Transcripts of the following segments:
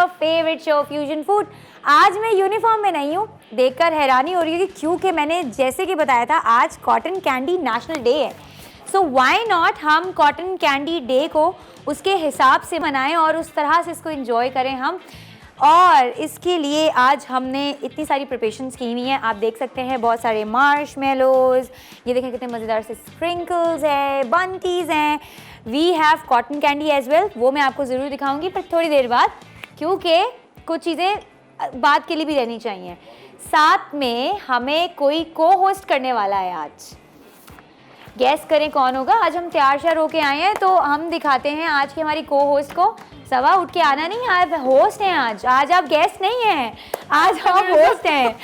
Your favourite show fusion food. आज मैं uniform में नहीं हूँ, देखकर हैरानी हो रही है क्योंकि मैंने जैसे कि बताया था आज कॉटन कैंडी नेशनल डे है। सो व्हाई नॉट हम कॉटन कैंडी डे को उसके हिसाब से मनाएं और उस तरह से इसको एंजॉय करें हम। और इसके लिए आज हमने इतनी सारी प्रिपरेशंस की हुई हैं, आप देख सकते हैं बहुत सारे मार्शमेलोज, ये देखें कितने मज़ेदार से स्प्रिंकल्स हैं, बंटीज़ हैं, we have cotton candy as well, वो मैं आपको ज़रूर दिखाऊंगी पर थोड़ी देर बाद, क्योंकि कुछ चीज़ें बात के लिए भी रहनी चाहिए। साथ में हमें कोई को होस्ट करने वाला है आज, गैस करें कौन होगा। आज हम तैयार श्यार होके आए हैं तो हम दिखाते हैं आज की हमारी को होस्ट को। सवा उठ के आना नहीं, आप होस्ट हैं आज आप गेस्ट नहीं हैं, आज आप होस्ट हैं।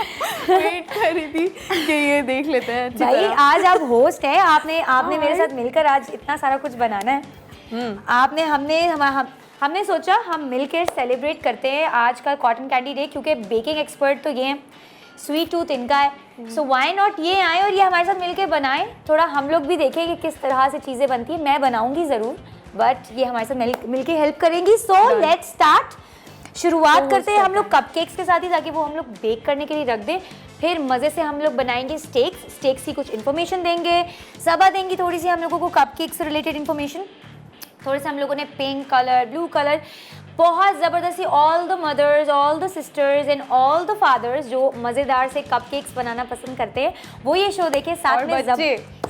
वेट कर रही थी कि ये देख लेते हैं भाई आज आप होस्ट हैं, आपने मेरे साथ मिलकर आज इतना सारा कुछ बनाना है। हमने सोचा हम मिलकर सेलिब्रेट करते हैं आज का कॉटन कैंडी डे, क्योंकि बेकिंग एक्सपर्ट तो ये हैं, स्वीट टूथ इनका है। सो व्हाई नॉट ये आए और ये हमारे साथ मिलकर बनाएं, थोड़ा हम लोग भी देखें कि किस तरह से चीज़ें बनती है। मैं बनाऊंगी ज़रूर बट ये हमारे साथ मिलके हेल्प करेंगी। So let's start. शुरुआत करते हैं हम लोग कपकेक्स के साथ ही, ताकि वो हम लोग बेक करने के लिए रख दें। फिर मज़े से हम लोग बनाएंगे स्टेक्स की कुछ इन्फॉर्मेशन देंगे, सबा देंगी थोड़ी सी हम लोगों को कपकेक्स से रिलेटेड इन्फॉर्मेशन। थोड़े से हम लोगों ने पिंक कलर, ब्लू कलर, बहुत ज़बरदस्ती all the mothers, all the sisters and all the fathers जो मज़ेदार से कपकेक्स बनाना पसंद करते हैं वो ये शो देखें। साथ में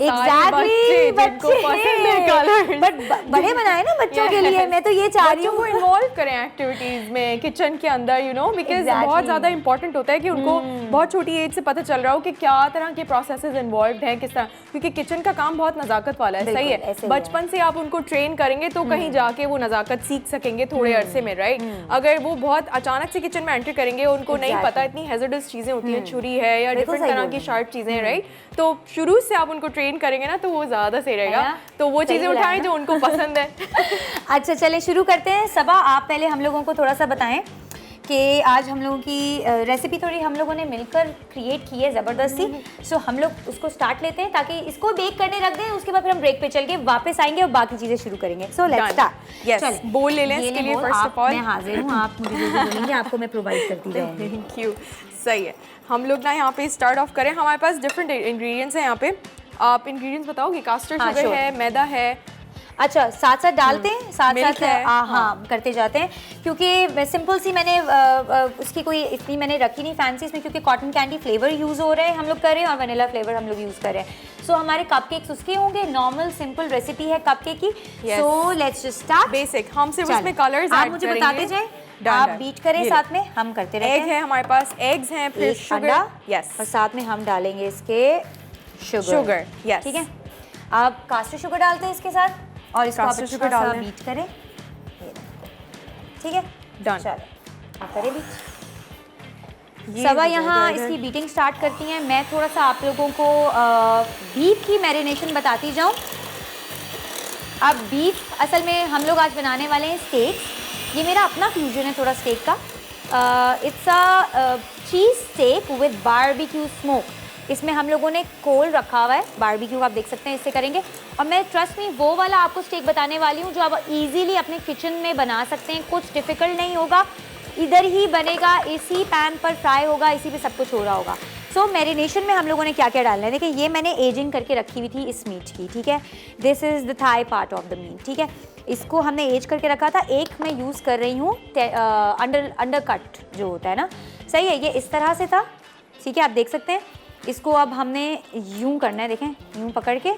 एग्जैक्टली बट बड़े बनाए ना बच्चों के लिए। मैं तो ये चाह रही हूँ वो इन्वॉल्व करें एक्टिविटीज में किचन के अंदर, यू नो, बिकॉज बहुत ज़्यादा इंपॉर्टेंट होता है कि उनको बहुत छोटी एज से पता चल रहा हो कि क्या तरह के प्रोसेसेस इन्वॉल्व हैं, किस तरह, क्योंकि किचन का काम बहुत नज़ाकत वाला है। सही है, बचपन से आप उनको ट्रेन करेंगे तो कहीं जाके वो नज़ाकत सीख सकेंगे थोड़े अरसे में, राइट। अगर वो बहुत अचानक से किचन में एंटर करेंगे, उनको नहीं पता, इतनी हैजर्डस चीज़ें होती हैं, छुरी है या डिफरेंट तरह की शार्प चीज़ें हैं, राइट। तो शुरू से आप उनको ट्रेन करेंगे ना तो वो ज़्यादा सही रहेगा। तो वो चीज़ें उठाएं जो उनको पसंद है। अच्छा चलें शुरू करते हैं। सबा आप पहले हम लोगों को थोड़ा सा बताएं कि आज हम लोगों की रेसिपी थोड़ी हम लोगों ने मिलकर क्रिएट की है ज़बरदस्ती। सो हम लोग उसको स्टार्ट लेते हैं ताकि इसको बेक करने रख दें, उसके बाद फिर हम ब्रेक पे चल के वापस आएंगे और बाकी चीज़ें शुरू करेंगे। So let's start. यस, बोल ले लें इसके लिए फर्स्ट ऑफ ऑल। मैं हाजिर हूँ, आप मुझे जो बोलेंगे आपको मैं प्रोवाइड करती रहूँगी। Thank you. सही है, हम लोग ना यहाँ पे स्टार्ट ऑफ करें। हमारे पास डिफरेंट इंग्रेडिएंट्स हैं यहाँ पे। आप इंग्रेडिएंट्स बताओगे? कास्टर शुगर है, मैदा है। अच्छा साथ साथ डालते हैं, साथ साथ हाँ करते जाते हैं, क्योंकि सिंपल सी मैंने उसकी कोई इतनी मैंने रखी नहीं फैंसी इसमें, क्योंकि कॉटन कैंडी फ्लेवर यूज़ हो रहे हैं हम लोग कर रहे हैं और वनीला फ्लेवर हम लोग यूज़ कर रहे हैं। सो हमारे कपकेक्स उसके होंगे, नॉर्मल सिंपल रेसिपी है कपकेक की। So let's just start. Basic हम सिर्फ इसमें कलर्स आप मुझे बताते जाएं, आप बीट करें साथ में, हम करते रहते हैं। एग है हमारे पास, एग्स हैं, फिर शुगर, यस, और साथ में हम डालेंगे इसके शुगर, यस, ठीक है। आप कास्टर शुगर डालते हैं इसके साथ और इसको आप अच्छा सा बीट करें, ठीक है, डन। चलो आप करें बीट। सबा यहाँ इसकी बीटिंग स्टार्ट करती हैं। मैं थोड़ा सा आप लोगों को बीफ की मैरिनेशन बताती जाऊँ। अब बीफ असल में हम लोग आज बनाने वाले हैं स्टेक्स। ये मेरा अपना फ्यूजन है थोड़ा स्टेक का। It's a cheese steak with barbecue smoke. इसमें हम लोगों ने कोल रखा हुआ है, बारबेक्यू आप देख सकते हैं, इससे करेंगे। और मैं ट्रस्ट मी वो वाला आपको स्टेक बताने वाली हूँ जो आप इजीली अपने किचन में बना सकते हैं। कुछ डिफ़िकल्ट नहीं होगा, इधर ही बनेगा, इसी पैन पर फ्राई होगा, इसी पे सब कुछ हो रहा होगा। सो मैरिनेशन में हम लोगों ने क्या क्या डालना है, देखिए ये मैंने एजिंग करके रखी हुई थी इस मीट की, ठीक है। This is the thigh part of the meat, ठीक है। इसको हमने एज करके रखा था। एक मैं यूज़ कर रही हूँ अंडर कट जो होता है ना, सही है, ये इस तरह से था, ठीक है, आप देख सकते हैं। इसको अब हमने यूं करना है, देखें, यूं पकड़ के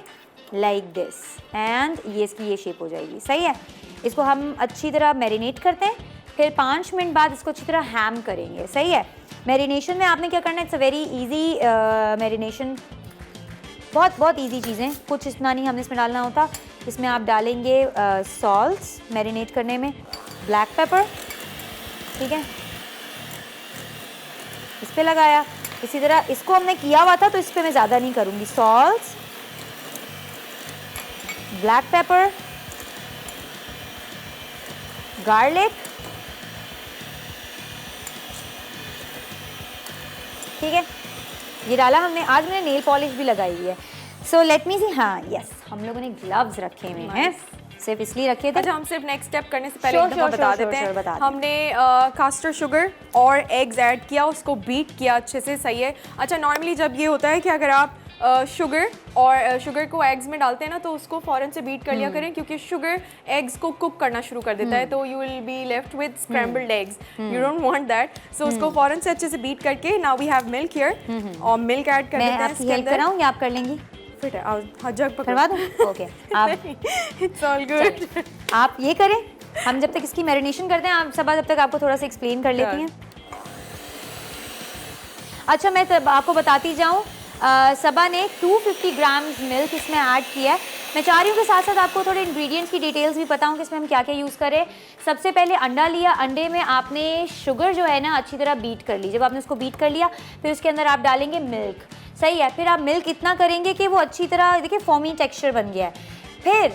लाइक दिस, एंड ये इसकी ये शेप हो जाएगी, सही है। इसको हम अच्छी तरह मैरिनेट करते हैं, फिर 5 मिनट बाद इसको अच्छी तरह हैम करेंगे, सही है। मैरिनेशन में आपने क्या करना है, it's a very easy marination, बहुत इजी चीज़ें, कुछ इतना नहीं हमने इसमें डालना होता। इसमें आप डालेंगे सॉल्ट्स मैरिनेट करने में, ब्लैक पेपर, ठीक है, इस पर लगाया। इसी तरह इसको हमने किया हुआ था तो इस पर मैं ज़्यादा नहीं करूँगी। सॉल्ट्स, ब्लैक पेपर, गार्लिक, ठीक है, ये डाला हमने। आज मैंने नेल पॉलिश भी लगाई हुई है। सो लेट मी सी, हाँ यस, हम लोगों ने ग्लव्स रखे हुए हैं, सिर्फ इसलिए रखे थे। अच्छा, हम सिर्फ नेक्स्ट स्टेप करने से पहले Sure, एक दफ़ा sure, बता sure, देते sure, हैं। बता दें। हमने कास्टर शुगर और एग्स ऐड किया, उसको बीट किया अच्छे से, सही है। अच्छा, नॉर्मली जब ये होता है कि अगर आप शुगर को एग्स में डालते हैं ना, तो उसको फ़ौरन से बीट कर लिया करें, क्योंकि शुगर एग्स को कुक करना शुरू कर देता है, तो you will be left with scrambled eggs, you don't want that. So उसको फ़ौरन से अच्छे से बीट करके, now we have milk here, और मिल्क ऐड कर देते हैं मैं आपकी हेल्प कराऊँ या आप कर लेंगी? फिर हाँ, जग करवा दूँ? ओके, आप इट्स ऑल गुड। आप ये करें, हम जब तक इसकी मैरिनेशन करते हैं, आप सबा जब तक आपको थोड़ा सा एक्सप्लेन कर लेती हैं। अच्छा, मैं तब आपको बताती जाऊँ, सबा ने 250 ग्राम्स मिल्क इसमें ऐड किया है। मैं चाह रही हूँ कि साथ साथ आपको थोड़े इंग्रेडिएंट्स की डिटेल्स भी पता हूँ कि इसमें हम क्या क्या यूज़ करें। सबसे पहले अंडा लिया, अंडे में आपने शुगर जो है ना अच्छी तरह बीट कर ली। जब आपने उसको बीट कर लिया, फिर उसके अंदर आप डालेंगे मिल्क, सही है। फिर आप मिल्क इतना करेंगे कि वो अच्छी तरह, देखिए फॉर्मी टेक्सचर बन गया है। फिर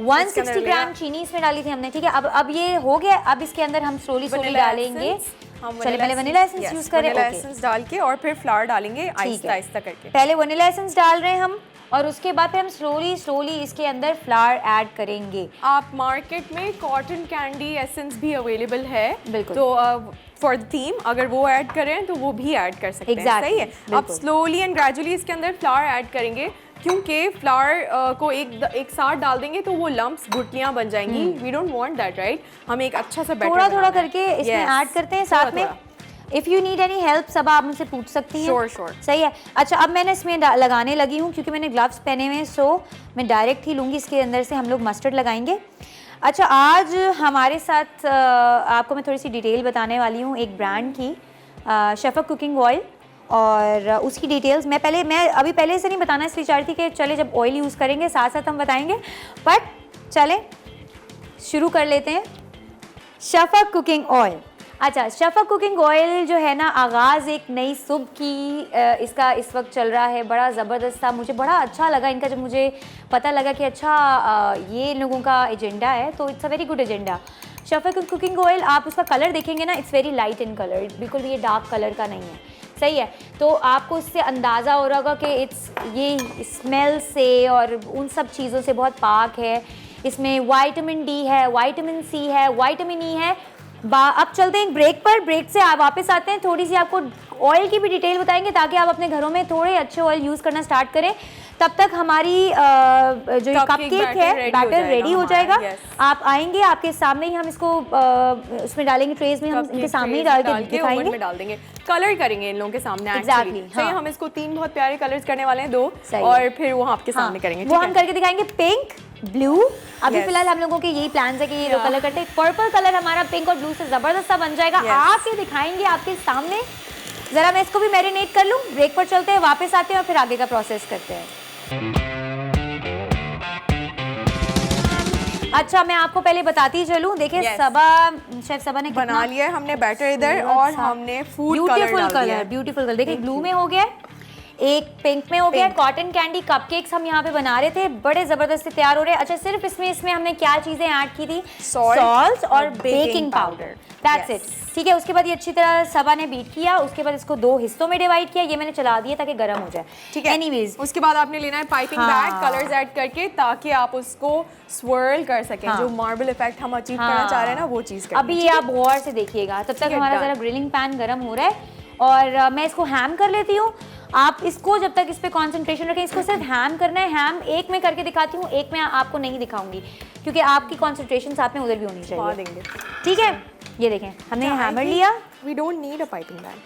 160 ग्राम चीनी इसमें डाली थी हमने, ठीक है। अब ये हो गया, अब इसके अंदर हम स्लोली डालेंगे। चलिए पहले वनीला एसेंस यूज करें, वनीला एसेंस डाल के और फिर फ्लावर डालेंगे आहिस्ता आहिस्ता करके। पहले वनीला एसेंस डाल रहे हैं हम, और उसके बाद फिर हम स्लोली इसके अंदर फ्लावर ऐड करेंगे। आप मार्केट में कॉटन कैंडी एसेंस भी अवेलेबल है, बिल्कुल, तो फॉर द थीम अगर वो ऐड करें तो वो भी ऐड कर सकते हैं, सही है। आप स्लोली एंड ग्रेजुअली इसके अंदर फ्लावर ऐड करेंगे, क्योंकि फ्लावर को एक साथ डाल देंगे तो वो लम्प्स, गुठलियां बन जाएंगी। We don't want that, right. हम एक अच्छा सा बैटर थोड़ा करके इसमें ऐड करते हैं साथ में। If you need any help सब आप मुझसे पूछ सकती हैं। श्योर, सही है। अच्छा, अब मैंने इसमें लगाने लगी हूँ, क्योंकि मैंने ग्लव्स पहने हुए हैं, सो मैं डायरेक्ट ही लूँगी। इसके अंदर से हम लोग मस्टर्ड लगाएंगे। अच्छा, आज हमारे साथ आपको मैं थोड़ी सी डिटेल बताने वाली हूँ एक ब्रांड की, शेफा कुकिंग ऑयल, और उसकी डिटेल्स मैं अभी पहले से नहीं बताना इसलिए चाह रही थी कि चले जब ऑयल यूज़ करेंगे साथ साथ हम बताएंगे, बट चलें शुरू कर लेते हैं। Shifa cooking oil. अच्छा, शेफा कुकिंग ऑयल जो है ना, आगाज़ एक नई सुबह की इसका इस वक्त चल रहा है। बड़ा ज़बरदस्त था, मुझे बड़ा अच्छा लगा इनका जब मुझे पता लगा कि अच्छा ये इन लोगों का एजेंडा है, तो it's a very good agenda. Shafaq cooking oil, आप उसका कलर देखेंगे ना, it's very light in colour, बिल्कुल भी ये डार्क कलर का नहीं है, सही है। तो आपको इससे अंदाज़ा हो रहा होगा कि ये स्मेल से और उन सब चीज़ों से बहुत पाक है। इसमें विटामिन डी है, विटामिन सी है, विटामिन ई है। अब चलते हैं एक ब्रेक पर, ब्रेक से आप वापस आते हैं, थोड़ी सी आपको ऑयल की भी डिटेल बताएंगे ताकि आप अपने घरों में थोड़े अच्छे ऑयल यूज़ करना स्टार्ट करें। तब तक हमारी जो कपकेक है बैटर रेडी हो जाएगा। आप आएंगे, आपके सामने ही हम इसको उसमें डालेंगे, ट्रेज में हम इनके सामने ही डाल के दिखाएंगे, में डाल देंगे, कलर करेंगे इन लोगों के सामने। एग्जैक्टली, हाँ। हम इसको 3 बहुत प्यारे कलर्स करने वाले हैं, 2, और फिर वो आपके सामने करेंगे। वो हम करके दिखाएंगे पिंक, ब्लू। अभी फिलहाल हम लोगों के यही प्लान्स है कि ये कलर करते हैं। पर्पल कलर हमारा पिंक और ब्लू से जबरदस्त सा बन जाएगा। आप ये दिखाएंगे आपके सामने। जरा मैं इसको भी मैरिनेट कर लूँ, ब्रेक पर चलते हैं, वापस आते हैं और फिर आगे का प्रोसेस करते हैं। अच्छा, मैं आपको पहले बताती चलूं, देखिए शेफ सबा ने बना लिया है हमने बैटर इधर, और हमने फूड कलर ब्यूटीफुल कलर देखिए, ब्लू में हो गया, एक पिंक में हो गया। कॉटन कैंडी कपकेक्स हम यहाँ पे बना रहे थे, बड़े जबरदस्त से तैयार हो रहे हैं। अच्छा, सिर्फ इसमें हमने क्या चीजें ऐड की थी? सॉल्ट और बेकिंग पाउडर, दैट्स इट, ठीक है। उसके बाद ये अच्छी तरह सबा ने बीट किया, उसके बाद इसको 2 हिस्सों में डिवाइड किया, ये मैंने चला दिया ताकि गर्म हो जाए, ठीक है। एनीवेज, उसके बाद आपने लेना है पाइपिंग बैग, कलर्स ऐड करके, ताकि आप उसको swirl कर सकें। जो मार्बल इफेक्ट हम अचीव करना चाह रहे हैं ना, वो चीज़ करनी। अभी ये आप गौर से देखिएगा, तब तक हमारा जरा ग्रिलिंग पैन गर्म हो रहा है, और मैं इसको हैम कर लेती हूँ। आप इसको जब तक इस पे कंसंट्रेशन रखें, इसको सिर्फ हैम करना है। हैम एक में करके दिखाती हूँ, एक में आपको नहीं दिखाऊंगी, क्योंकि आपकी कंसंट्रेशन साथ में उधर भी होनी चाहिए, ठीक है। ये देखें, हमने हैमर लिया। We don't need a piping bag,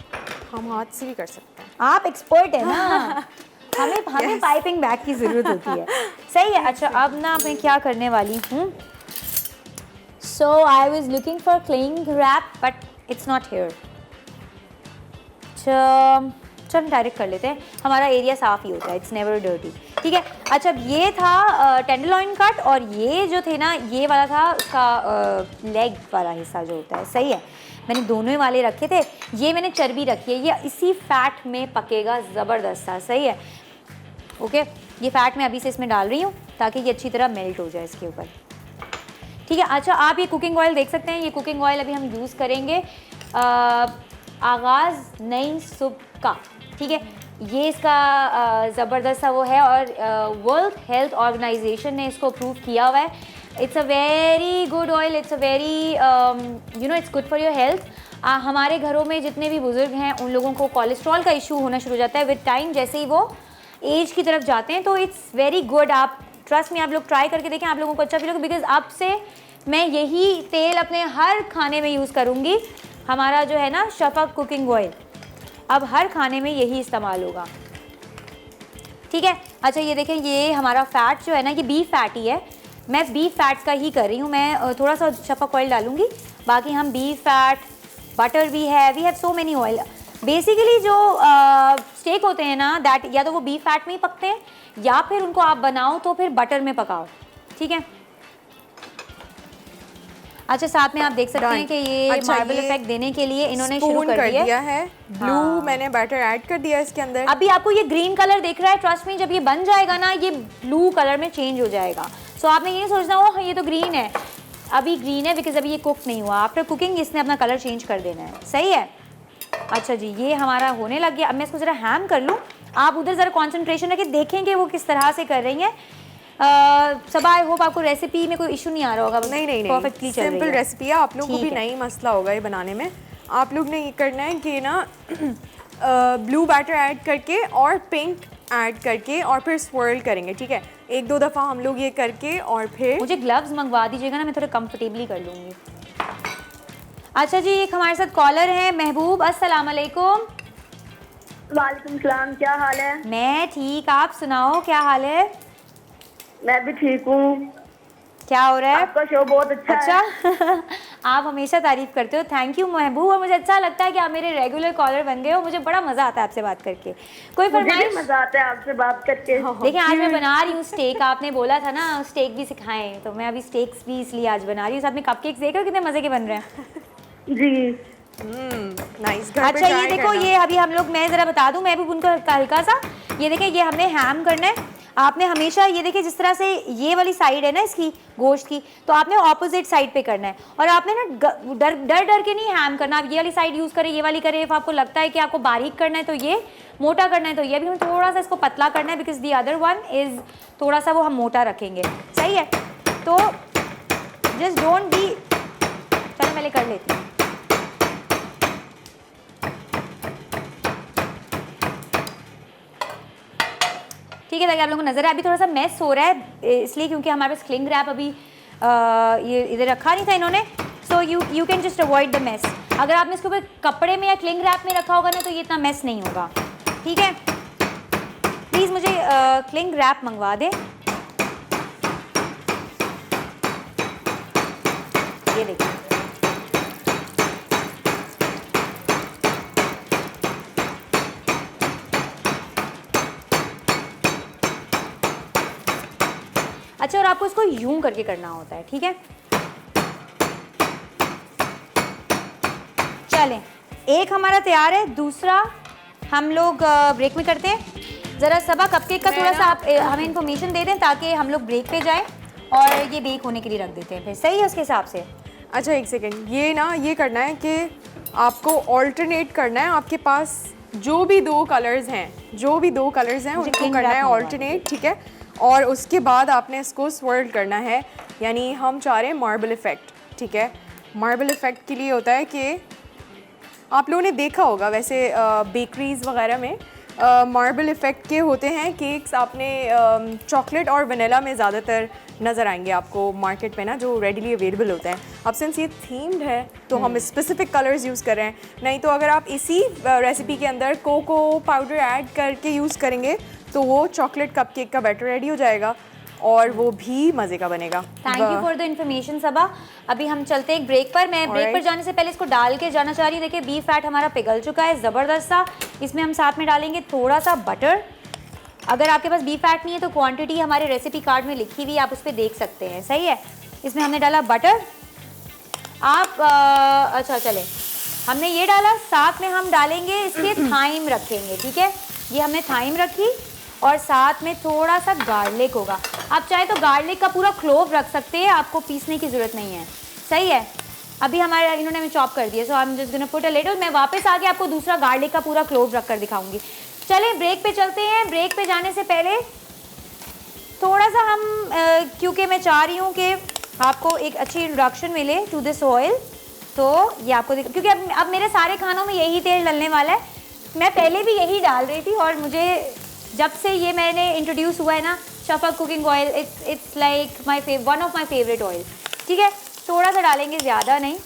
हम हाथ से भी कर सकते हैं। आप एक्सपर्ट है ना। हमें पाइपिंग बैग की जरूरत होती है, सही है। अच्छा, अब ना मैं क्या करने वाली हूँ, so I was looking for cling wrap but it's not here. चल डायरेक्ट कर लेते हैं, हमारा एरिया साफ ही होता है, इट्स नेवर डर्टी, ठीक है। अच्छा, ये था टेंडरलॉइन कट, और ये जो थे ना, ये वाला था उसका लेग वाला हिस्सा जो होता है, सही है। मैंने दोनों वाले रखे थे, ये मैंने चर्बी रखी है, ये इसी फैट में पकेगा ज़बरदस्त सा, सही है। ओके, ये फैट मैं अभी से इसमें डाल रही हूँ ताकि ये अच्छी तरह मेल्ट हो जाए इसके ऊपर, ठीक है। अच्छा, आप ये कुकिंग ऑयल देख सकते हैं, ये कुकिंग ऑयल अभी हम यूज़ करेंगे आगाज़ नई सुबह का, ठीक है। ये इसका ज़बरदस्त सा वो है, और वर्ल्ड हेल्थ ऑर्गेनाइजेशन ने इसको अप्रूव किया हुआ है। It's a very good oil, it's a very you know it's good for your health. हमारे घरों में जितने भी बुजुर्ग हैं उन लोगों को कोलेस्ट्रॉल का इशू होना शुरू हो जाता है विद टाइम, जैसे ही वो एज की तरफ जाते हैं। तो इट्स वेरी गुड, आप ट्रस्ट में आप लोग ट्राई करके देखें, आप लोगों को अच्छा फील होगा। बिकॉज अब से मैं यही तेल अपने हर खाने में यूज़ करूँगी। हमारा जो है ना शफक कुकिंग ऑयल, अब हर खाने में यही इस्तेमाल होगा, ठीक है। अच्छा ये देखें, ये हमारा फैट जो है ना ये बीफ फैट ही है, मैं बीफ फैट का ही कर रही हूँ। मैं थोड़ा सा शफक ऑयल डालूंगी, बाकी हम बीफ फैट, बटर भी है, we have so many oil. Basically जो स्टेक होते हैं ना दैट या तो वो बीफ फैट में ही पकते हैं या फिर उनको आप बनाओ तो फिर बटर में पकाओ, ठीक है। अच्छा साथ में आप देख सकते हैं कि ये मार्बल इफेक्ट देने के लिए इन्होंने शुरू कर दिया है। ब्लू मैंने बैटर ऐड कर दिया इसके अंदर। अभी आपको ये ग्रीन कलर दिख रहा है, ट्रस्ट में जब ये बन जाएगा ना ये ब्लू कलर में चेंज हो जाएगा। सो आपने ये नहीं सोचना हो ये तो ग्रीन है, अभी ग्रीन है बिकॉज अभी ये कुक नहीं हुआ। आफ्टर कुकिंग इसने अपना कलर चेंज कर देना है, सही है। अच्छा जी ये हमारा होने लग गया। अब मैं इसको ज़रा हैम कर लूँ, आप उधर ज़रा कॉन्सेंट्रेशन रखें, देखें कि वो किस तरह से कर रही हैं। सब आई होप आपको रेसिपी में कोई इशू नहीं आ रहा होगा। नहीं परफेक्टली चल रही है, सिंपल रेसिपी है। आप लोगों को भी नहीं मसला होगा ये बनाने में। आप लोग ने ये करना है कि ना ब्लू बैटर ऐड करके और पिंक ऐड करके और फिर स्वर्ल करेंगे, ठीक है। एक दो दफ़ा हम लोग ये करके और फिर मुझे ग्लव्स मंगवा दीजिएगा ना, मैं थोड़ा कंफर्टेबली कर लूँगी। अच्छा जी एक हमारे साथ कॉलर है महबूब, अस्सलाम वालेकुम। वालेकुम सलाम, क्या हाल है? मैं ठीक, आप सुनाओ क्या हाल है? मैं भी ठीक हूँ। क्या हो रहा है? आपका शो बहुत अच्छा है। आप हमेशा तारीफ करते हो, थैंक यू महबूब। और मुझे अच्छा लगता है कि आप मेरे रेगुलर कॉलर बन गए हो, मुझे बड़ा मज़ा आता है आपसे बात करके। कोई फरमाइश? मज़ा आता है आपसे बात करके। देखिए आज मैं बना रही हूँ स्टेक, आपने बोला था ना स्टेक भी सिखाएं, तो मैं अभी स्टेक्स भी इसलिए आज बना रही हूँ। साथ में कपकेक्स देख रहे हो कितने मज़े के बन रहे हैं। जी नाइस। अच्छा ये देखो, ये अभी हम लोग, मैं ज़रा बता दूँ, मैं भी उनको हल्का सा, ये देखें ये हमने हैम करना है। आपने हमेशा ये देखिए जिस तरह से ये वाली साइड है ना इसकी गोश्त की, तो आपने ऑपोजिट साइड पे करना है। और आपने ना डर के नहीं हैम करना, आप ये वाली साइड यूज़ करें, ये वाली करें। इफ़ आपको लगता है कि आपको बारीक करना है तो ये, मोटा करना है तो ये, भी हमें थोड़ा सा इसको पतला करना है because the other one is थोड़ा सा वो हम मोटा रखेंगे, सही है। तो जस्ट डोंट बी, चलो पहले कर लेती हूँ। ठीक है, ताकि आप लोगों को नजर है। अभी थोड़ा सा मेस हो रहा है इसलिए क्योंकि हमारे पास क्लिंग रैप अभी ये इधर रखा नहीं था इन्होंने। So you can just avoid the mess. अगर आपने इसके ऊपर कपड़े में या क्लिंग रैप में रखा होगा ना तो ये इतना मेस नहीं होगा, ठीक है। प्लीज़ मुझे क्लिंग रैप मंगवा दें। ये देखिए अच्छा, और आपको इसको यूं करके करना होता है, ठीक है। चलें, एक हमारा तैयार है, दूसरा हम लोग ब्रेक में करते हैं। ज़रा सबा कपकेक का थोड़ा सा आप हमें इन्फॉर्मेशन दे दें ताकि हम लोग ब्रेक पे जाएं और ये बेक होने के लिए रख देते हैं फिर, सही है उसके हिसाब से। अच्छा एक सेकेंड, ये ना ये करना है कि आपको ऑल्टरनेट करना है। आपके पास जो भी दो कलर्स हैं उनको करना है ऑल्टरनेट, ठीक है। और उसके बाद आपने इसको स्वर्ल करना है, यानी हम चाह रहे हैं मार्बल इफ़ेक्ट, ठीक है। मार्बल इफ़ेक्ट के लिए होता है कि आप लोगों ने देखा होगा वैसे बेकरीज़ वगैरह में मार्बल इफ़ेक्ट के होते हैं केक्स। आपने चॉकलेट और वनीला में ज़्यादातर नज़र आएंगे आपको मार्केट में ना, जो रेडीली अवेलेबल होते हैं। अब सिंस ये थीम्ड है तो हम स्पेसिफिक कलर्स यूज़ कर रहे हैं। नहीं तो अगर आप इसी रेसिपी के अंदर कोको पाउडर ऐड करके यूज़ करेंगे तो वो चॉकलेट कपकेक का बैटर रेडी हो जाएगा और वो भी मज़े का बनेगा। Thank you for the information Saba. अभी हम चलते हैं एक ब्रेक पर। मैं ब्रेक पर जाने से पहले इसको डाल के जाना चाह रही हूँ। देखिए बीफ फैट हमारा पिघल चुका है ज़बरदस्त सा। इसमें हम साथ में डालेंगे थोड़ा सा बटर। अगर आपके पास बीफ फैट नहीं है तो क्वांटिटी हमारे रेसिपी कार्ड में लिखी हुई, आप उस पर देख सकते हैं, सही है। इसमें हमने डाला बटर, आप अच्छा चले, हमने ये डाला, साथ में हम डालेंगे इसके थाइम रखेंगे, ठीक है। ये हमने थाइम रखी और साथ में थोड़ा सा गार्लिक होगा। आप चाहे तो गार्लिक का पूरा क्लोव रख सकते हैं, आपको पीसने की ज़रूरत नहीं है, सही है। अभी हमारे इन्होंने हमें चॉप कर दिया, so I am just gonna put a little. मैं वापस आके आपको दूसरा गार्लिक का पूरा क्लोव रख कर दिखाऊंगी। चलें ब्रेक पे चलते हैं। ब्रेक पे जाने से पहले थोड़ा सा हम क्योंकि मैं चाह रही हूँ कि आपको एक अच्छी इंट्रोडक्शन मिले टू दिस ऑयल, तो ये आपको क्योंकि अब मेरे सारे खानों में यही तेल डलने वाला है। मैं पहले भी यही डाल रही थी और मुझे जब से ये मैंने इंट्रोड्यूस हुआ है ना Shafaq cooking oil, it's like one of my favourite oil. ठीक है, थोड़ा सा डालेंगे, ज़्यादा नहीं।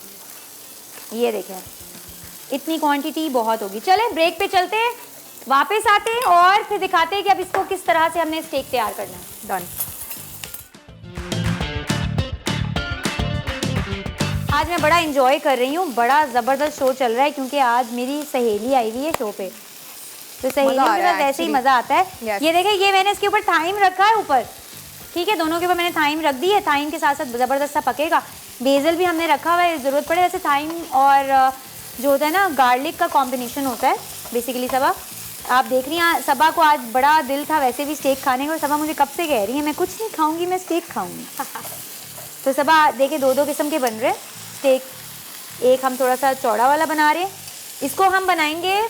ये देखें इतनी क्वांटिटी बहुत होगी। चले ब्रेक पे चलते हैं, वापस आते हैं और फिर दिखाते हैं कि अब इसको किस तरह से हमने स्टेक तैयार करना है। डन। आज मैं बड़ा इंजॉय कर रही हूँ, बड़ा ज़बरदस्त शो चल रहा है क्योंकि आज मेरी सहेली आई हुई है शो पे, तो सहेली के साथ वैसे ही मज़ा आता है। Yes. ये देखें, ये मैंने इसके ऊपर थाइम रखा है ऊपर, ठीक है, दोनों के ऊपर मैंने थाइम रख दी है। थाइम के साथ साथ ज़बरदस्त सा पकेगा। बेजल भी हमने रखा हुआ है, ज़रूरत पड़े वैसे थाइम और जो होता है ना गार्लिक का कॉम्बिनेशन होता है बेसिकली। सबा आप देख रही हैं, सबा को आज बड़ा दिल था वैसे भी स्टेक खाने का, और सबा मुझे कब से कह रही है मैं कुछ नहीं खाऊंगी, मैं स्टेक खाऊंगी। तो सबा देखे दो किस्म के बन रहे हैं स्टेक। एक हम थोड़ा सा चौड़ा वाला बना रहे हैं, इसको हम बनाएंगे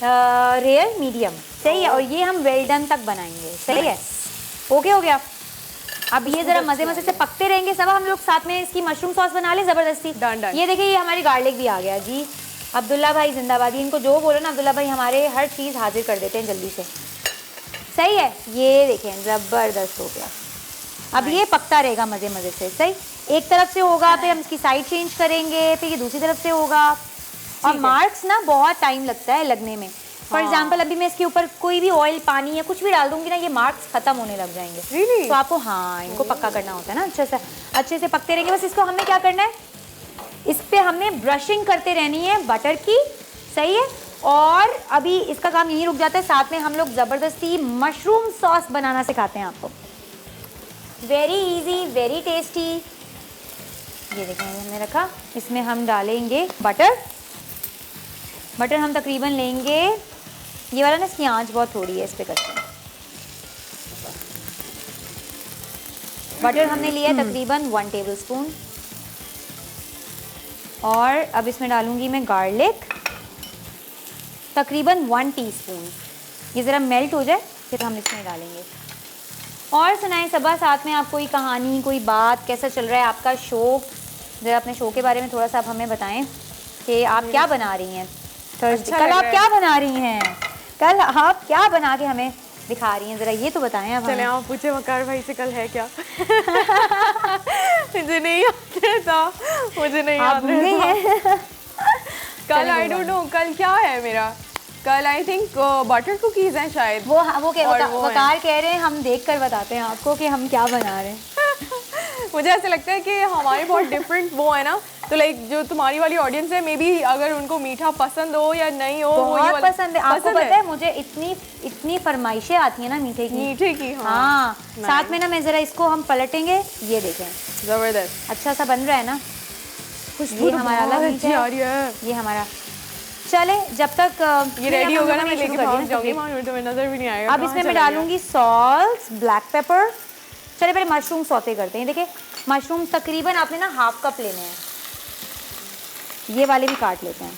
रेयर मीडियम, सही है, और ये हम वेल डन तक बनाएंगे, सही है। ओके हो गया। अब ये जरा मजे मजे से पकते रहेंगे। सब हम लोग साथ में इसकी मशरूम सॉस बना ले जबरदस्ती। डन। ये देखिए, ये हमारी गार्लिक भी आ गया जी। अब्दुल्ला भाई जिंदाबादी, इनको जो बोलो ना अब्दुल्ला भाई हमारे हर चीज़ हाजिर कर देते हैं जल्दी से, सही है। ये देखें ज़बरदस्त हो गया। अब ये पकता रहेगा मज़े मज़े से, सही। एक तरफ से होगा, फिर हम इसकी साइड चेंज करेंगे, फिर ये दूसरी तरफ से होगा। और मार्क्स ना बहुत टाइम लगता है लगने में। फॉर एग्जाम्पल अभी मैं इसके ऊपर कोई भी ऑयल, पानी या कुछ भी डाल दूंगी ना, ये मार्क्स खत्म होने लग जाएंगे। Really? तो आपको इनको पक्का करना होता है ना, अच्छे से पकते रहेंगे। बस इसको हमें क्या करना है, इस पे हमने ब्रशिंग करते रहनी है बटर की, सही है। और अभी इसका काम यहीं रुक जाता है, साथ में हम लोग ज़बरदस्ती मशरूम सॉस बनाना सिखाते हैं आपको। Very easy, very tasty. ये देखें हमने रखा, इसमें हम डालेंगे बटर हम तकरीबन लेंगे, ये वाला ना इसकी आंच बहुत थोड़ी है, इस पे करते हैं। बटर हमने लिया तकरीबन 1 टेबलस्पून, और अब इसमें डालूंगी मैं गार्लिक तकरीबन 1 टीस्पून। ये ज़रा मेल्ट हो जाए फिर हम इसमें डालेंगे। और सुनाएं सबा, साथ में आप कोई कहानी, कोई बात, कैसा चल रहा है आपका शो? ज़रा अपने शो के बारे में थोड़ा सा आप हमें बताएं कि आप क्या बना रही हैं थर्सडे। कल आप क्या बना रही हैं? कल आप क्या बना के हमें दिखा रही हैं, ज़रा ये तो बताएं आप। चले आप पूछे वकार भाई से कल है क्या? मुझे नहीं याद रहता, मुझे नहीं याद रहता। कल आई डोंट नो कल क्या है मेरा। कल आई थिंक बटर कुकीज़ हैं शायद। वो वकार कह रहे हैं, हम देख कर बताते हैं आपको कि हम क्या बना रहे हैं। मुझे ऐसा लगता है कि हमारे बहुत डिफरेंट वो है ना, तो लाइक जो तुम्हारी वाली ऑडियंस है, मे बी अगर उनको मीठा पसंद हो या नहीं हो, बहुत पसंद है। आपको पता है मुझे इतनी फरमाइशें आती हैं ना मीठे की। हाँ। साथ में ना मैं जरा इसको हम पलटेंगे, ये देखें जबरदस्त अच्छा सा बन रहा है ना। खुशबू हमारा अलग अच्छी आ रही है। ये हमारा चले जब तक ये रेडी होगा ना, मैं लेके पहुंच जाऊंगी, तुम्हें नजर भी नहीं आएगा। अब इसमें मैं डालूंगी सॉल्ट, ब्लैक पेपर। चले पहले मशरूम सौते करते हैं। देखिए मशरूम तकरीबन आपने ना हाफ कप लेने हैं, ये वाले भी काट लेते हैं।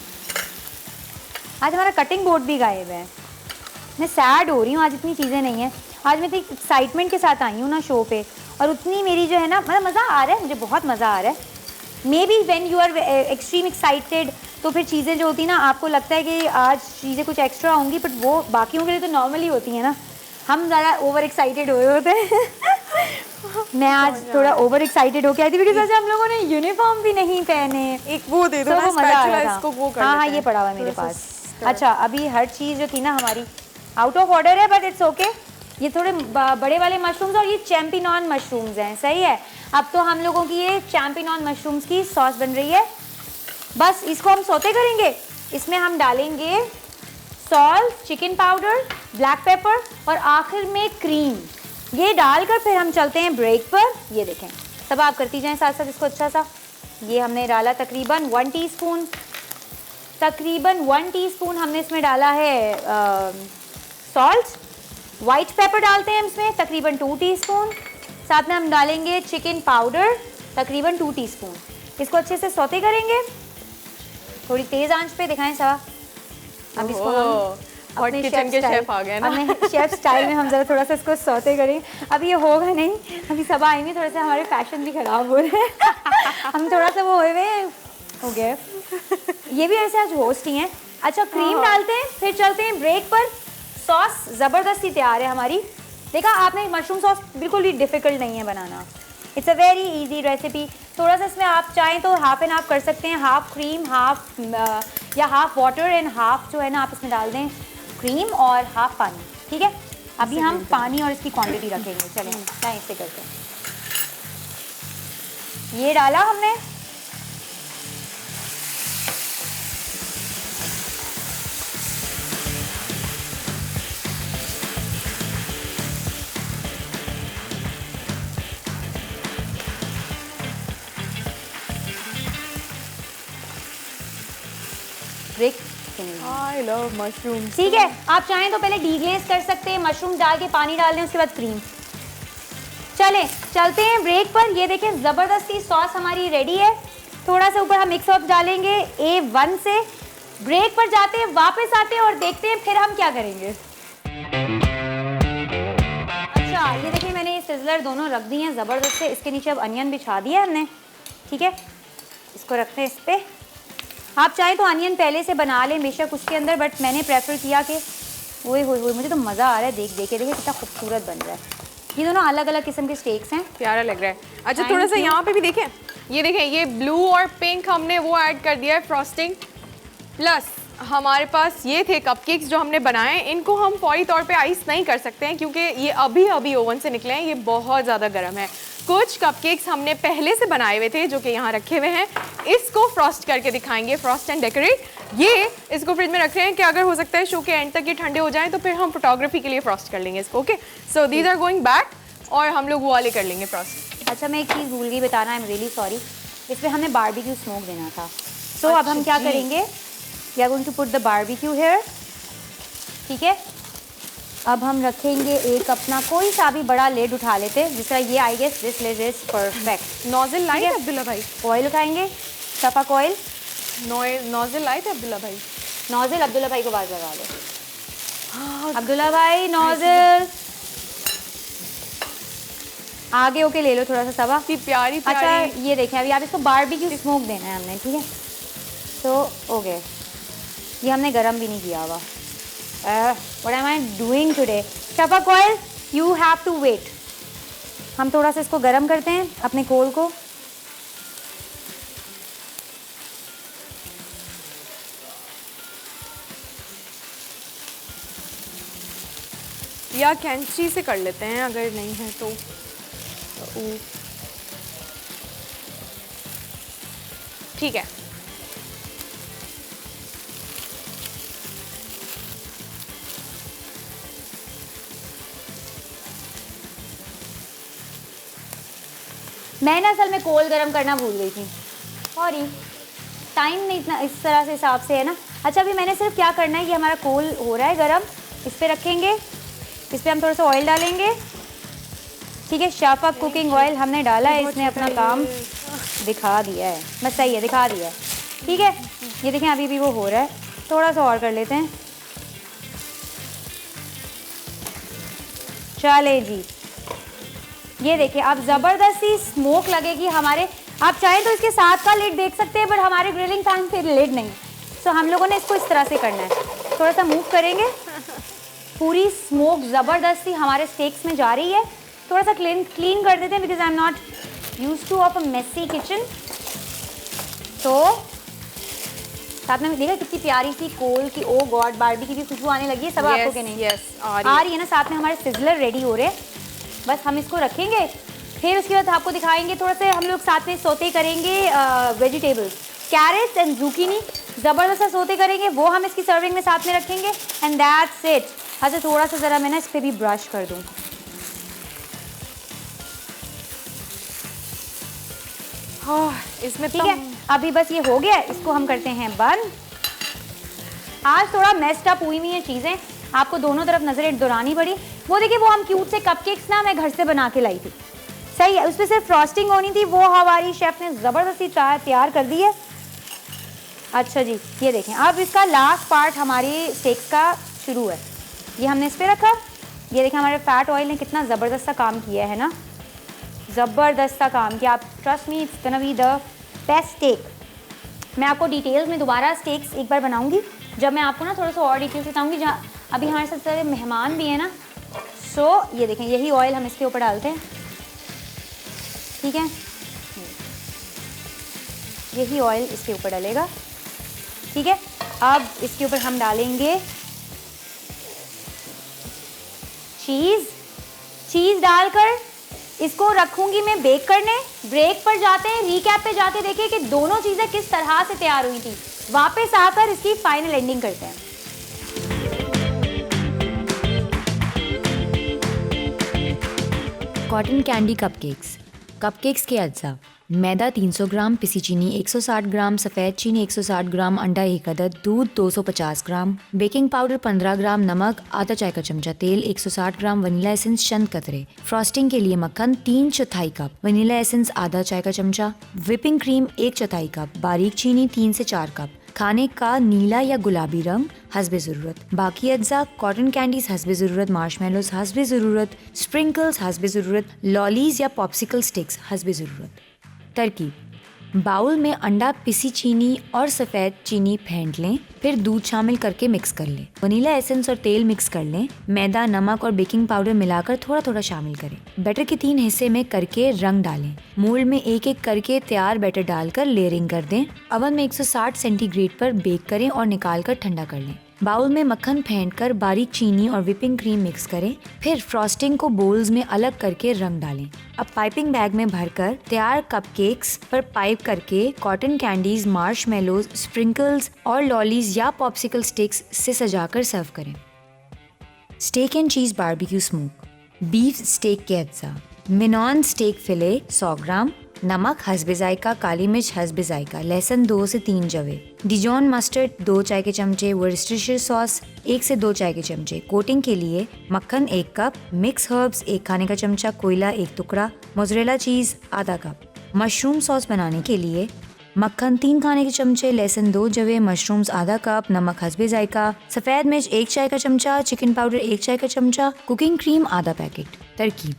आज हमारा कटिंग बोर्ड भी गायब है, मैं सैड हो रही हूँ, आज इतनी चीज़ें नहीं हैं। आज मैं इतनी एक्साइटमेंट के साथ आई हूँ ना शो पे, और उतनी मेरी जो है ना, मतलब मज़ा आ रहा है, मुझे बहुत मज़ा आ रहा है। Maybe when you are extreme excited, तो फिर चीज़ें जो होती ना, आपको लगता है कि आज चीज़ें कुछ एक्स्ट्रा होंगी, बट वो बाकियों के लिए तो नॉर्मली होती हैं ना। हम ज़्यादा ओवर एक्साइटेड हुए होते हैं। मैं आज थोड़ा ओवर एक्साइटेड होके आई थी, बिकॉज आज हम लोगों ने यूनिफॉर्म भी नहीं पहने। एक वो दे दो ना, मज़ा आ रहा था। इसको वो कर हाँ, ये पड़ा हुआ है मेरे पास। अच्छा, अभी हर चीज़ जो थी ना हमारी आउट ऑफ ऑर्डर है, बट इट्स ओके। ये थोड़े बड़े वाले मशरूम्स, और ये चैम्पियन मशरूम्स हैं, सही है। अब तो हम लोगों की ये चैम्पियन मशरूम्स की सॉस बन रही है। बस इसको हम सौते करेंगे। इसमें हम डालेंगे salt, chicken powder, black pepper और आखिर में क्रीम। ये डालकर फिर हम चलते हैं ब्रेक पर। ये देखें, तब आप करती जाएं साथ साथ इसको अच्छा सा। ये हमने डाला तकरीबन 1 टीस्पून, तकरीबन 1 टीस्पून हमने इसमें डाला है सॉल्ट। वाइट पेपर डालते हैं इसमें तकरीबन 2 टीस्पून। साथ में हम डालेंगे चिकन पाउडर तकरीबन 2 टीस्पून। इसको अच्छे से सौते करेंगे, थोड़ी तेज़ आंच पे। दिखाएं साहब, अब इसको हम और किचन के शेफ आ गए ना। अपने शेफ स्टाइल में हम जरा थोड़ा सा इसको सौते करें। अभी ये होगा नहीं, अभी सब आएंगे, थोड़ा सा हमारे फैशन भी खराब हो रहे हैं हम थोड़ा सा वो हो गए। ये भी ऐसे आज होस्ट ही हैं। अच्छा क्रीम डालते हैं, फिर चलते हैं ब्रेक पर। सॉस ज़बरदस्ती तैयार है हमारी। देखा आपने, मशरूम सॉस बिल्कुल भी डिफ़िकल्ट नहीं है बनाना, it's a very easy recipe. थोड़ा सा इसमें आप चाहें तो हाफ एंड हाफ कर सकते हैं, हाफ क्रीम हाफ या हाफ वाटर एंड हाफ जो है ना आप इसमें डाल दें क्रीम और हाफ पानी। ठीक है, अभी हम पानी और इसकी क्वांटिटी रखेंगे। चलें चाहे इससे करते हैं। ये डाला हमने, ब्रेक। I love mushroom. ठीक है, आप चाहें तो पहले डीग्लेज कर सकते हैं, मशरूम डाल के पानी डाल दें, उसके बाद क्रीम। चलें चलते हैं ब्रेक पर। ये देखें ज़बरदस्ती सॉस हमारी रेडी है। थोड़ा सा ऊपर हम मिक्स अप डालेंगे A1 से। ब्रेक पर जाते हैं, वापस आते हैं और देखते हैं फिर हम क्या करेंगे। अच्छा ये देखिए मैंने ये सिजलर दोनों रख दिए हैं ज़बरदस्त से। इसके नीचे अब अनियन बिछा दिया हमने। ठीक है, इसको रखते हैं इस पर। आप चाहें तो अनियन पहले से बना लें बेशक उसके अंदर, बट मैंने प्रेफर किया कि ओए होए मुझे तो मज़ा आ रहा है देख के। देखिए कितना खूबसूरत बन रहा है। ये दोनों अलग अलग किस्म के स्टेक्स हैं, प्यारा लग रहा है। अच्छा थोड़ा सा यहाँ पे भी देखें, ये देखें ये ब्लू और पिंक हमने वो ऐड कर दिया है फ्रॉस्टिंग। प्लस हमारे पास ये थे कपकेक्स जो हमने बनाए। इनको हम फौरी तौर पे आइस नहीं कर सकते हैं क्योंकि ये अभी ओवन से निकले हैं, ये बहुत ज़्यादा गर्म है। कुछ कपकेक्स हमने पहले से बनाए हुए थे जो कि यहाँ रखे हुए हैं। इसको फ्रॉस्ट करके दिखाएंगे, फ्रॉस्ट एंड डेकोरेट। ये इसको फ्रिज में रख रहे हैं कि अगर हो सकता है शो के एंड तक ये ठंडे हो जाएं तो फिर हम फोटोग्राफी के लिए फ्रॉस्ट कर लेंगे इसको। Okay, so these are going back और हम लोग वो वाले कर लेंगे फ्रॉस्ट। अच्छा मैं एक चीज़ भूल गई बताना, आई एम रियली सॉरी। इसमें हमने बारबेक्यू स्मोक देना था। सो अब हम क्या करेंगे, we are going to put the barbecue here. ठीक है, अब हम रखेंगे एक अपना कोई सा भी बड़ा लेड उठा लेते हैं, जिस तरह ये I guess this lid is perfect. Nozzle light है अब्दुल्ला भाई? ऑयल उठाएंगे, सफ़ाक ऑयल। नोजल लाइट है अब्दुल्ला भाई? नोजल अब्दुल्ला भाई को आवाज़ लगा दो। अब्दुल्ला भाई नोजल आगे होके ले लो थोड़ा सा सवा। प्यारी। अच्छा ये देखें अभी आप इसको बारबेक्यू स्मोक देना है हमने। ठीक है, तो हो गए। ये हमने गरम भी नहीं किया हुआ। What am I doing today? Shafaq oil, you have to wait. हम थोड़ा सा इसको गरम करते हैं अपने कोल को। या कैंची से कर लेते हैं अगर नहीं है तो। ठीक है, मैं ना असल में कोल गरम करना भूल गई थी, सॉरी। टाइम नहीं इतना इस तरह से हिसाब से है ना। अच्छा अभी मैंने सिर्फ क्या करना है, ये हमारा कोल हो रहा है गरम, इस पर रखेंगे, इस पर हम थोड़ा सा ऑयल डालेंगे। ठीक है, शफ़क़ कुकिंग ऑयल हमने डाला है, इसने अपना काम दिखा दिया है। बस सही है, दिखा दिया है। ठीक है, ये देखें अभी भी वो हो रहा है, थोड़ा सा और कर लेते हैं। चले जी, ये देखिए अब ज़बरदस्ती स्मोक लगेगी हमारे। आप चाहें तो इसके साथ का लिड देख सकते हैं, बट हमारे ग्रिलिंग पैन पे लिड नहीं। सो हम लोगों ने इसको इस तरह से करना है, थोड़ा सा मूव करेंगे। पूरी स्मोक ज़बरदस्ती हमारे स्टेक्स में जा रही है। थोड़ा सा क्लीन कर देते हैं because I am not used to of a messy kitchen. तो साथ में देखा कितनी प्यारी सी कोल की, ओ गॉड, बारबी की भी खुशबू आने लगी है। सब आपको के नहीं? यस, आ रही है ना। साथ में हमारे सिजलर रेडी हो रहे हैं। बस हम इसको रखेंगे, फिर उसके बाद आपको दिखाएंगे। थोड़ा सा हम लोग साथ में सोते करेंगे वेजिटेबल्स, कैरेट्स एंड ज़ुकीनी, ज़बरदस्त सोते करेंगे, वो हम इसकी सर्विंग में साथ में रखेंगे एंड दैट्स इट। अच्छा थोड़ा सा ज़रा मैं ना इस पर भी ब्रश कर दूँ। इसमें ठीक है, अभी बस ये हो गया, इसको हम करते हैं बंद। आज थोड़ा मेस्ड अप हुई है चीज़ें, आपको दोनों तरफ नजरें दौड़ानी पड़ी। वो देखिए वो हम क्यूट से कपकेक्स ना मैं घर से बना के लाई थी, सही है, उस पर सिर्फ फ्रॉस्टिंग होनी थी, वो हमारी शेफ ने ज़बरदस्ती तैयार कर दी है। अच्छा जी, ये देखें अब इसका लास्ट पार्ट हमारी स्टेक्स का शुरू है। ये हमने इस पे रखा, ये देखें हमारे फैट ऑयल ने कितना ज़बरदस्त सा काम किया है ना, ज़बरदस्त सा काम किया। आप trust me, it's gonna be the best steak. मैं आपको डिटेल्स में दोबारा स्टेक्स एक बार बनाऊंगी जब मैं आपको ना थोड़ा सा और डिटेल्स बताऊंगी। जहाँ अभी हमारे साथ सारे मेहमान भी हैं ना, सो ये देखें यही ऑयल हम इसके ऊपर डालते हैं, ठीक है, यही ऑयल इसके ऊपर डालेगा, ठीक है। अब इसके ऊपर हम डालेंगे चीज़ डालकर इसको रखूंगी मैं बेक करने। ब्रेक पर जाते हैं, रीकैप पे जाके देखिए कि दोनों चीज़ें किस तरह से तैयार हुई थी। वापस आकर इसकी फाइनल एंडिंग करते हैं। कॉटन कैंडी कपकेक्स के अज्जा: मैदा 300 ग्राम, पिसी चीनी 160 ग्राम, सफ़ेद चीनी 160 ग्राम, अंडा 1 अदद, दूध 250 ग्राम, बेकिंग पाउडर 15 ग्राम, नमक आधा चाय का चमचा, तेल 160 ग्राम, वनीला एसेंस चंद कतरे, फ्रॉस्टिंग के लिए मक्खन 3/4 कप, वनीला एसेंस आधा चाय का चमचा, विपिंग क्रीम 1/4 कप, बारीक चीनी 3 से 4 कप, खाने का नीला या गुलाबी रंग हस्बे ज़रूरत। बाकी अज्जा: कॉटन कैंडीज हस्बे ज़रूरत, मार्शमेलोज हस्बे ज़रूरत, स्प्रिंकल्स हस्बे ज़रूरत, लॉलीज या पॉप्सिकल स्टिक्स हस्बे ज़रूरत। तरकीब: बाउल में अंडा, पिसी चीनी और सफ़ेद चीनी फेंट लें, फिर दूध शामिल करके मिक्स कर लें। वनीला एसेंस और तेल मिक्स कर लें। मैदा, नमक और बेकिंग पाउडर मिलाकर थोड़ा थोड़ा शामिल करें। बैटर के 3 हिस्से में करके रंग डालें। मोल्ड में एक एक करके तैयार बैटर डालकर लेयरिंग कर दें। अवन में 160 सेंटीग्रेड पर बेक करें और निकाल कर ठंडा कर लें। बाउल में मक्खन फेंटकर बारीक चीनी और विपिंग क्रीम मिक्स करें, फिर फ्रॉस्टिंग को बोल्स में अलग करके रंग डालें। अब पाइपिंग बैग में भरकर तैयार कपकेक्स पर पाइप करके कॉटन कैंडीज, मार्शमेलोज, स्प्रिंकल्स और लॉलीज या पॉप्सिकल स्टिक्स से सजाकर सर्व करें। स्टेक एंड चीज बारबेक्यू स्मोक: बीफ स्टेक के अज्जा: मिनॉन स्टेक फिले 100 ग्राम, नमक हस्बे जायका, काली मिर्च हस्बे जायका, लहसुन 2 से 3 जवे, डिजॉन मस्टर्ड 2 चाय के चमचे, वर्सेस्टरशायर सॉस 1 से 2 चाय के चमचे, कोटिंग के लिए मक्खन 1 कप, मिक्स हर्ब्स 1 खाने का चमचा, कोयला 1 टुकड़ा, मोज़रेला चीज़ आधा कप। मशरूम सॉस बनाने के लिए मक्खन 3 खाने के चमचे, लहसुन 2 जवे, मशरूम्स आधा कप, नमक हस्बे जायका, सफ़ेद मिर्च 1 चाय का चमचा, चिकन पाउडर 1 चाय का चमचा, कुकिंग क्रीम आधा पैकेट। तरकीब: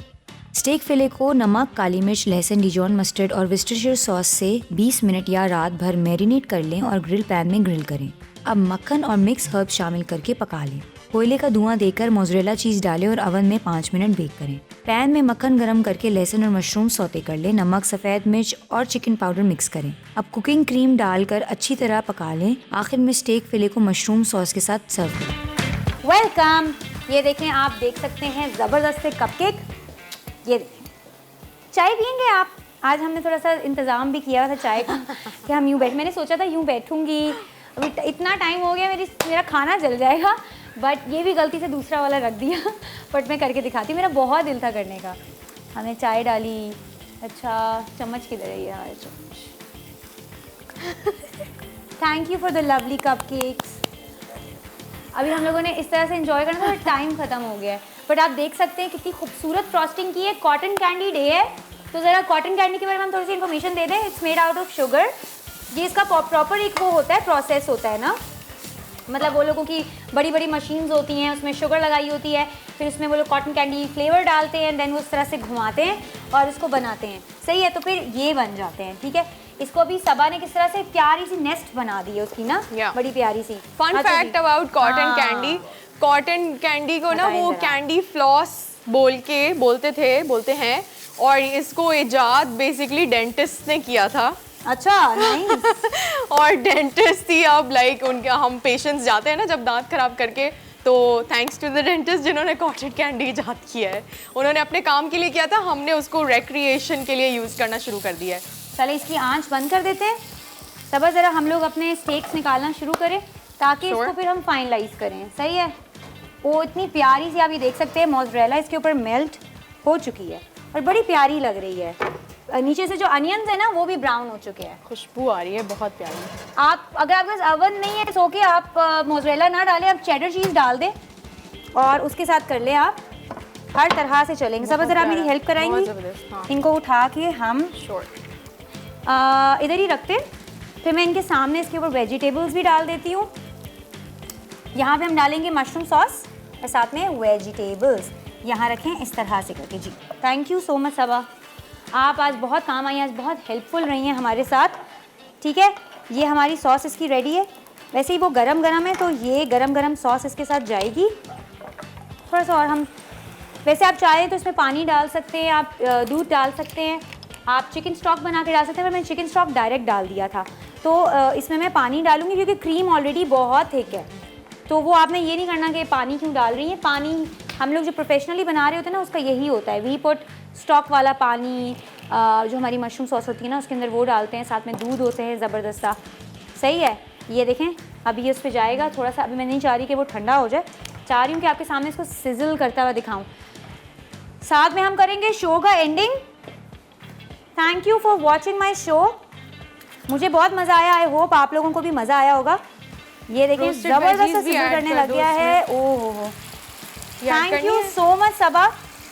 स्टेक फिले को नमक, काली मिर्च, लहसुन, डिजॉन मस्टर्ड और वर्सेस्टरशायर सॉस से 20 मिनट या रात भर मैरिनेट कर लें और ग्रिल पैन में ग्रिल करें। अब मक्खन और मिक्स हर्ब शामिल करके पका लें। कोयले का धुआं देकर मोज़रेला चीज़ डालें और अवन में 5 मिनट बेक करें। पैन में मक्खन गरम करके लहसुन और मशरूम सौते कर लें। नमक, सफ़ेद मिर्च और चिकन पाउडर मिक्स करें। अब कुकिंग क्रीम डालकर अच्छी तरह पका लें। आखिर में स्टेक फिले को मशरूम सॉस के साथ सर्व करें। वेलकम। ये देखें, आप देख सकते हैं ज़बरदस्त से कपकेक। ये देखें, चाय पियेंगे आप? आज हमने थोड़ा सा इंतज़ाम भी किया था चाय का कि हम यूँ मैंने सोचा था यूँ बैठूंगी, अभी इतना टाइम हो गया मेरा खाना जल जाएगा, बट ये भी गलती से दूसरा वाला रख दिया बट मैं करके दिखाती हूँ, मेरा बहुत दिल था करने का। हमने चाय डाली। अच्छा, चम्मच किधर है? ये हमारे चम्मच। Thank you for the lovely cupcakes. अभी हम लोगों ने इस तरह से एंजॉय करना था, टाइम ख़त्म हो गया है, बट आप देख सकते हैं कितनी खूबसूरत फ्रॉस्टिंग की है। कॉटन कैंडी डे है, तो ज़रा कॉटन कैंडी के बारे में हम थोड़ी सी इन्फॉर्मेशन दे दें। It's made out of sugar. ये इसका प्रॉपर एक वो होता है, प्रोसेस होता है ना, मतलब वो लोगों की बड़ी बड़ी मशीन्स होती हैं, उसमें शुगर लगाई होती है, फिर उसमें वो लोग कॉटन कैंडी फ्लेवर डालते हैं, देन वो उस तरह से घुमाते हैं और इसको बनाते हैं। सही है, तो फिर ये बन जाते हैं। ठीक है, इसको अभी सबा ने किस तरह से प्यारी सी नेस्ट बना दी है उसकी ना, बड़ी प्यारी सी। Fun fact about cotton candy, cotton candy को ना वो कैंडी फ्लॉस बोलते हैं, और इसको इजाद बेसिकली डेंटिस्ट ने किया था। अच्छा, नाइस। और डेंटिस्ट ही अब लाइक उनके हम पेशेंट्स जाते हैं ना जब दांत खराब करके, तो थैंक्स टू द डेंटिस्ट जिन्होंने कॉटन कैंडी इजाद किया है। उन्होंने अपने काम के लिए किया था, हमने उसको रिक्रिएशन के लिए यूज़ करना शुरू कर दिया है। चले इसकी आंच बंद कर देते हैं। सबा ज़रा हम लोग अपने स्टेक्स निकालना शुरू करें ताकि इसको फिर हम फाइनलाइज करें। सही है, वो इतनी प्यारी सी आप ये देख सकते हैं मोज़रेला इसके ऊपर मेल्ट हो चुकी है और बड़ी प्यारी लग रही है। नीचे से जो अनियंस है ना वो भी ब्राउन हो चुके हैं, खुशबू आ रही है बहुत प्यारी। आप अगर आपके पास अवन नहीं है तो कि आप मोज़रेला ना डालें, आप चेडर चीज़ डाल दें और उसके साथ कर लें। आप हर तरह से चलेंगे। सब ज़रा मेरी हेल्प कराएंगी? हाँ। इनको उठा के हम इधर ही रखते हैं, फिर मैं इनके सामने इसके ऊपर वेजिटेबल्स भी डाल देती हूँ। यहाँ पे हम डालेंगे मशरूम सॉस और साथ में वेजिटेबल्स यहाँ रखें इस तरह से करके जी। थैंक यू सो मच सबा, आप आज बहुत काम आई, आज बहुत हेल्पफुल रही हैं हमारे साथ। ठीक है, ये हमारी सॉस इसकी रेडी है। वैसे ही वो गरम गरम है तो ये गरम गरम सॉस इसके साथ जाएगी। थोड़ा सा और हम, वैसे आप चाहें तो इसमें पानी डाल सकते हैं, आप दूध डाल सकते हैं, आप चिकन स्टॉक बना के डाल सकते हैं, पर मैंने चिकन स्टॉक डायरेक्ट डाल दिया था। तो इसमें मैं पानी डालूंगी क्योंकि क्रीम ऑलरेडी बहुत थिक है, तो वो आपने ये नहीं करना कि पानी क्यों डाल रही है। पानी हम लोग जो प्रोफेशनली बना रहे होते हैं ना उसका यही होता है, वी पुट स्टॉक वाला पानी, जो हमारी मशरूम सॉस होती है ना उसके अंदर वो डालते हैं, साथ में दूध होते हैं ज़बरदस्त सा। सही है, ये देखें अभी ये उस पर जाएगा थोड़ा सा। अभी मैं नहीं चाह रही कि वो ठंडा हो जाए, चाह रही हूँ कि आपके सामने इसको सिजल करता हुआ दिखाऊं। साथ में हम करेंगे शो का ending. Thank you for watching my show, मुझे बहुत मज़ा आया, आई होप आप लोगों को भी मज़ा आया होगा। ये देखें ज़बरदस्त सा सिजल करने लग गया है। ओह हो, थैंक यू सो मच सबा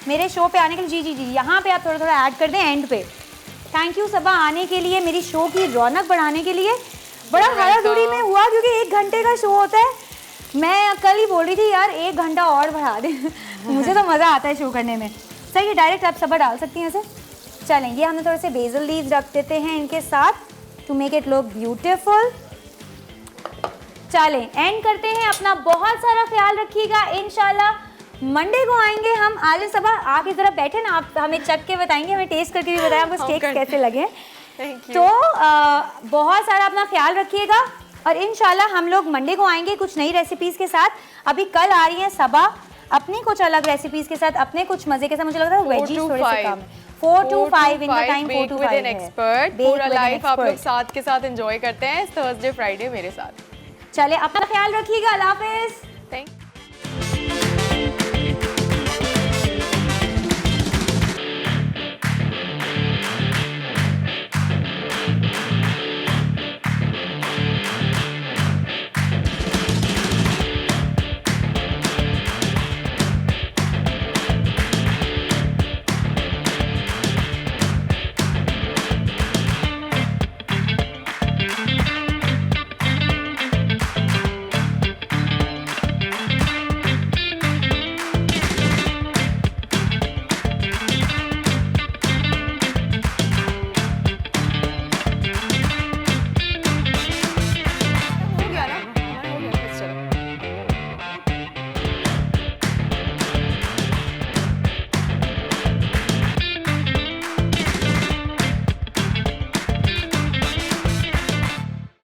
मेरे शो पे आने के लिए। जी जी जी, यहाँ पे आप थोड़ा थोड़ा ऐड कर दें एंड पे। थैंक यू सबा आने के लिए, मेरी शो की रौनक बढ़ाने के लिए। बड़ा हड़ाधुड़ी में हुआ क्योंकि 1 घंटे का शो होता है। मैं कल ही बोल रही थी यार 1 घंटा और बढ़ा दे मुझे तो मज़ा आता है शो करने में। सही है, डायरेक्ट आप सबा डाल सकती हैं ऐसे। चलें, ये हमने थोड़े से बेसल लीव्स रख देते हैं इनके साथ to make it look beautiful. चलें एंड करते हैं, अपना बहुत सारा ख्याल रखिएगा। इंशाल्लाह मंडे को आएंगे हम। आज सबा आप इस तरह बैठे ना, आप हमें चख के बताएंगे, हमें टेस्ट करके भी बताएं आपको स्टेक्स कैसे लगे। तो बहुत सारा अपना ख्याल रखिएगा और इंशाल्लाह हम लोग मंडे को आएंगे कुछ नई रेसिपीज़ के साथ। अभी कल आ रही हैं सबा अपनी कुछ अलग रेसिपीज़ के साथ, अपने कुछ मज़े के साथ। मुझे लग रहा है वेजीज थोड़े से कम है। 4 to 5 in the time, 4 to 5 है। एक्सपर्ट पूरा लाइफ आप लोग साथ के साथ एंजॉय करते हैं थर्सडे फ्राइडे मेरे साथ। चले, अपना ख्याल रखिएगा। अल्लाह हाफिज़।